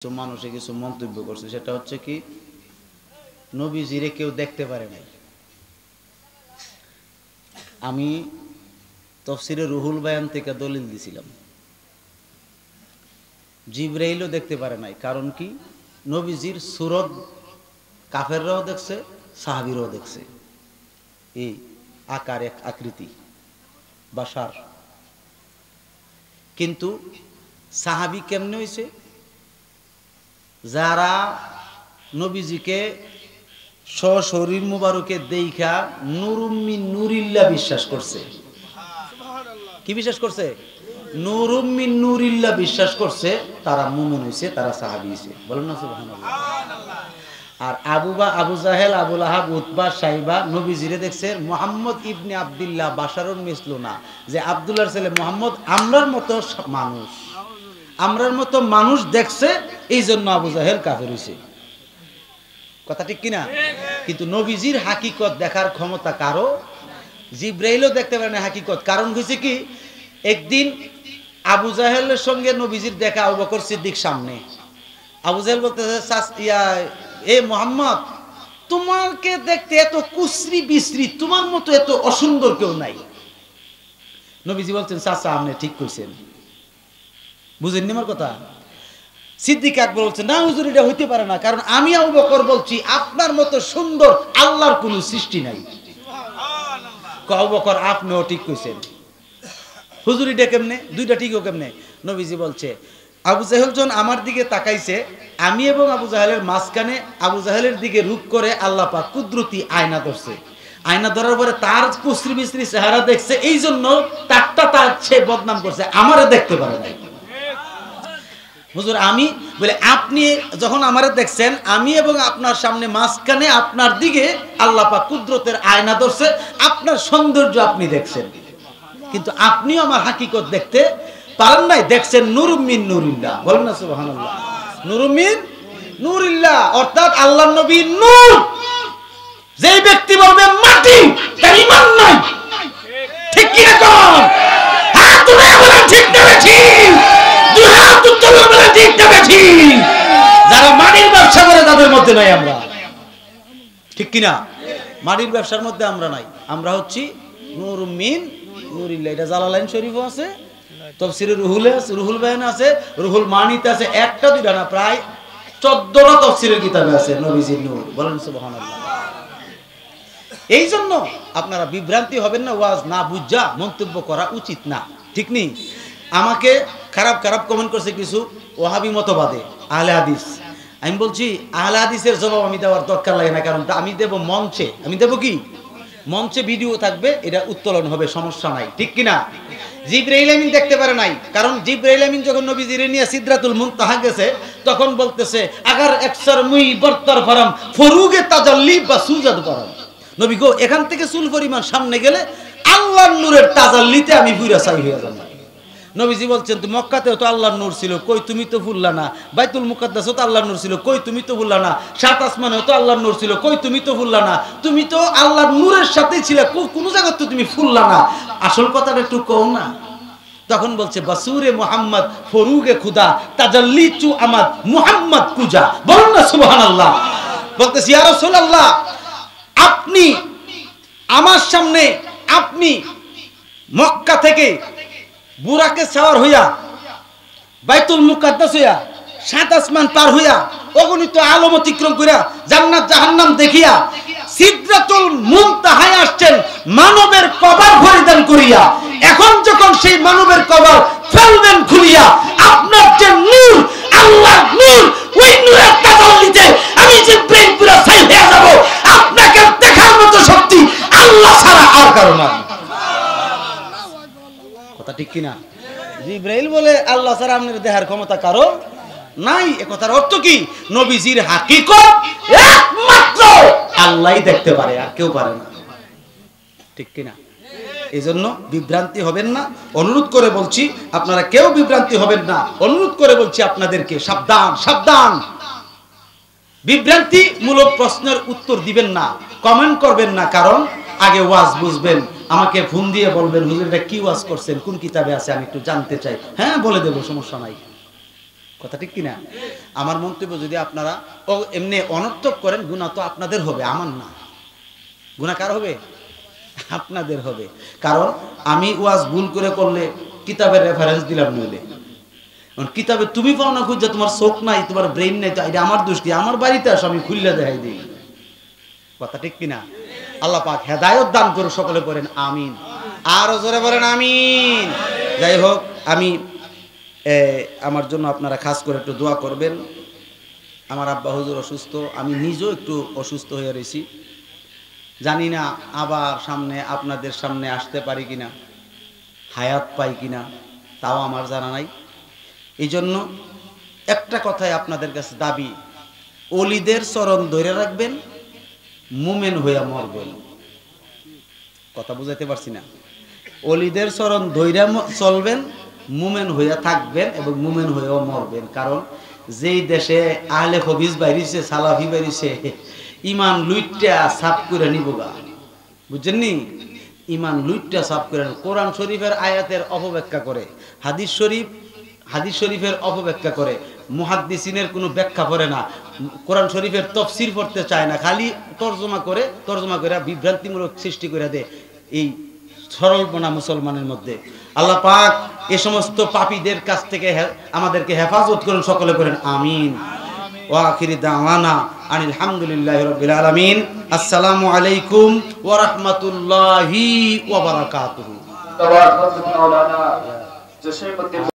কিছু মানুষে কিছু মন্তব্য করছে, সেটা হচ্ছে কি নবীজিরে কেউ দেখতে পারে নাই। আমি তাফসীরে রুহুল বায়ান থেকে দলিল দিছিলাম, জিবরাইলও দেখতে পারে নাই। কারণ কি, নবীজির সুরত কাফেররাও দেখছে, সাহাবীরাও দেখছে। এই আকার, এক আকৃতি, বাশার। কিন্তু সাহাবী কেমনে হয়েছে? যারা নবীজিকে সশরীর মুবারকে দেইখা নুরুম্মিন নুরিল্লাহ বিশ্বাস করছে। কি বিশ্বাস করছে? নুরুম্মিন নুরিল্লাহ বিশ্বাস করছে, তারা মুমিন হইছে, তারা সাহাবী হইছে। বলেন না সুবহানাল্লাহ। আর আবু জাহেল, আবু লাহাব, উতবা, সাইবা নবীজিরে দেখছে মুহাম্মদ ইবনে আব্দুল্লাহ বাশারুন মিসলুনা, যে আব্দুল্লাহর ছেলে মুহাম্মদ আমরার মতো মানুষ, আমরার মতো মানুষ দেখছে, এই জন্য আবু জাহেল কাফের হইছে। কথা ঠিক কিনা? কিন্তু নবীজির হাকিকত দেখার ক্ষমতা কারো, জিবরাইলও দেখতে পারে না হাকিকত। কারণ হয়েছে কি, একদিন আবু জাহেলের সঙ্গে নবীজির দেখা, আবু বকর সিদ্দিক সামনে। আবু জাহেল বলতেছে, এ মুহাম্মদ, তোমাকে দেখতে এত কুশ্রী বিশ্রী, তোমার মতো এত অসুন্দর কেউ নাই। নবীজি বলছেন, চাচা আপনি ঠিক কইছেন। বুঝেননি আমার কথা? সিদ্দিক আকবর বলছে, না হুজুর, এটা হইতে পারে না, কারণ আমি আবু বকর বলছি আপনার মতো সুন্দর আল্লাহর কোনো সৃষ্টি নাই। আবু বকর আপনিও ঠিক কইছেন। হুজুর এটা কেমনে? দুইটা ঠিকও কেমনে? নবীজি বলছে, আবু জাহেল যখন আমার দিকে তাকাইছে, আমি এবং আবু জাহেলের মাঝখানে আবু জাহেলের দিকে রূপ করে আল্লাহ পাক কুদরতি আয়না ধরছে। আয়না ধরার পরে তার কুশ্রী বিশ্রী চেহারা দেখছে, এই জন্য তারটা তার সে বদনাম করছে, আমারে দেখতে পারে নাই। হুজুর আমি বলে, আপনি যখন আমারে দেখছেন, আমি এবং আপনার সামনে মাঝখানে আপনার দিকে আল্লাহ পাক কুদরতের আয়না ধরছে, আপনার সৌন্দর্য আপনি দেখছেন, কিন্তু আপনিও আমার হাকিকত দেখতে পারেন নাই। দেখছেন নুরুম্মিন নুরিল্লাহ। বলেন না সুবহানাল্লাহ। নুরুম্মিন নুরিল্লাহ অর্থাৎ আল্লাহর নবী নূর। যেই ব্যক্তি বলবে মাটি, তার ঈমান নাই। ঠিক কি রকম? হ্যাঁ, তুমি বলেন ঠিক না ঠিক? দুই হাত উত্তোলন বলেন ঠিক না ঠিক? যারা মাটির ব্যবসা করে তাদের মধ্যে নাই আমরা। ঠিক কি না? মাটির ব্যবসার মধ্যে আমরা নাই। আমরা হচ্ছি নুরুম্মিন নুরিল্লাহ। এটা জালালাইন শরীফও আছে, তাফসীরে রুহুলে আছে, রুহুল বায়ানে আছে, রুহুল মানিতে আছে। একটা দুইটা না, প্রায় 14টা তাফসীরের কিতাবে আছে নবীজির নূর। বলেন সুবহানাল্লাহ। এই জন্য আপনারা বিভ্রান্তি হবেন না, ওয়াজ না বুঝা মন্তব্য করা উচিত না। ঠিক নেই? আমাকে খারাপ খারাপ কমেন্ট করছে কিছু ওয়াহাবি মতবাদে আহলে হাদিস। আমি বলছি, আহলে হাদিসের জবাব আমি দেওয়ার দরকার লাগে না, কারণ আমি দেব মঞ্চে। আমি দেব কি? মঞ্চে ভিডিও থাকবে, এটা উত্তোলন হবে, সমস্যা নাই। ঠিক কিনা? জিবরাইল আমিন দেখতে পারে নাই, কারণ জিবরাইল আমিন যখন নবীজিরে নিয়ে সিদরাতুল মুনতাহা গেছে, তখন বলতেছে, আগার একসর মুই বর্তর ফরম ফরুগে তাজাল্লি বা সুজাদ ফরম। নবী গো, এখান থেকে চুল পরিমাণ সামনে গেলে আল্লাহর নূরের তাজাল্লিতে আমি পুরা ছাই হয়ে যাব। নবীজি বলছেন, তো মক্কাতেও তো আল্লাহর নূর ছিল, কই তুমি তো ভুললা না। বাইতুল মুকাদ্দাসেও তো আল্লাহর নূর ছিল, কই তুমি তো ভুললা না। সাত আসমানেও তো আল্লাহর নূর ছিল, কই তুমি তো ভুললা না। তুমি তো আল্লাহর নূরের সাথেই ছিলে, কোন জায়গায় তো তুমি ভুললা না। আসল কথাটা একটু কও না। তখন বলছে, বাসুরে মুহাম্মদ ফরুগে খুদা তাজাল্লি চু আমাদ মুহাম্মদ কুজা। বলুন না সুবহানাল্লাহ। বলতেছি, ইয়া রাসূলুল্লাহ, আপনি আমার সামনে, আপনি মক্কা থেকে বুরাকে সাওয়ার হইয়া, বাইতুল মুকাদ্দাস হইয়া, সাত আসমান পার হইয়া, অগণিত আলম অতিক্রম করিয়া, জান্নাত জাহান্নাম দেখিয়া সিদরাতুল মুনতাহায় আসছেন মানবের কবর পরিধান করিয়া। এখন যখন সেই মানবের কবর ফেলবেন খুলিয়া, আপনার যে নূর, আল্লাহর নূর, ওই নূরের তাজাল্লিতে আমি যে ব্রেন পুরো ছাই হয়ে যাব। আপনাকে দেখার মতো শক্তি আল্লাহ ছাড়া আর কারো নাই। কথা ঠিক কিনা? জিবরাইল বলে, আল্লাহ ছাড়া আপনার দেখার ক্ষমতা কারো নাই। এ কথার অর্থ কি? নবীজির হাকিকত একমাত্র আল্লাহই দেখতে পারে, আর কেউ পারে না। ঠিক কিনা? এই জন্য বিভ্রান্তি হবেন না, অনুরোধ করে বলছি। আপনারা কেউ বিভ্রান্তি হবেন না, অনুরোধ করে বলছি আপনাদেরকে, সাবধান সাবধান। বিভ্রান্তি মূলক প্রশ্নের উত্তর দিবেন না, কমেন্ট করবেন না, কারণ আগে ওয়াজ বুঝবেন, আমাকে ফোন দিয়ে বলবেন, হুজুর এটা কি ওয়াজ করছেন, কোন কিতাবে আছে, আমি একটু জানতে চাই। হ্যাঁ বলে দেবো, সমস্যা নাই। কথা ঠিক কিনা? আমার মন্তব্য যদি আপনারা এমনি অনর্থক করেন, গুনাহ তো আপনাদের হবে, আমার না। গুনাহ কার হবে? আপনাদের হবে। কারণ আমি ওয়াজ ভুল করে করলে কিতাবের রেফারেন্স দিলাম নইলে, কিতাবে তুমি পাও না খুঁজে, তোমার চোখ নাই, তোমার ব্রেইন নাই, তো এটা আমার দোষ কি? আমার বাড়িতে আসো, আমি খুললে দেখাই দিই। কথা ঠিক কিনা? আল্লাহ পাক হেদায়েত দান করুন, সকলে পড়েন আমিন, আরো জোরে বলেন আমিন। যাই হোক, আমি আমার জন্য আপনারা খাস করে একটু দোয়া করবেন। আমার আব্বা হুজুর অসুস্থ, আমি নিজেও একটু অসুস্থ হয়ে রয়েছি। জানি না আবার সামনে আপনাদের সামনে আসতে পারি কিনা, হায়াত পাই কিনা, তাও আমার জানা নাই। এই জন্য একটা কথাই আপনাদের কাছে দাবি, অলিদের চরণ ধরে রাখবেন, মুমেন হইয়া মরবেন। কথা বুঝাইতে পারছি না? অলিদের চরণ ধইরা চলবেন, মুমেন হইয়া থাকবেন এবং মুমেন হইয়াও মরবেন। কারণ যেই দেশে আহলে হবিজ বাইরিছে, সালাফি বাইরিছে, ইমান লুইটটা সাফ করে নিবগা, বুঝছেন নি? ইমান লুইটটা সাফ করে, কোরআন শরীফের আয়াতের অপব্যাখ্যা করে, হাদিস শরীফের অপব্যাখ্যা করে, মুহাদ্দিসিনের কোনো ব্যাখ্যা করে না, কোরআন শরীফের তফসির পড়তে চায় না, খালি তর্জমা করে বিভ্রান্তিমূলক সৃষ্টি করে দেয় এই সরলপনা মুসলমানের মধ্যে। আল্লাহ পাক এ সমস্ত পাপীদের কাছ থেকে আমাদেরকে হেফাজত করুন, সকলে করেন আমিন। ওয়া আখিরি দাওয়ানা আনিল হামদুলিল্লাহি রাব্বিল আলামিন। আসসালামু আলাইকুম ওয়া রাহমাতুল্লাহি ওয়া বারাকাতুহু।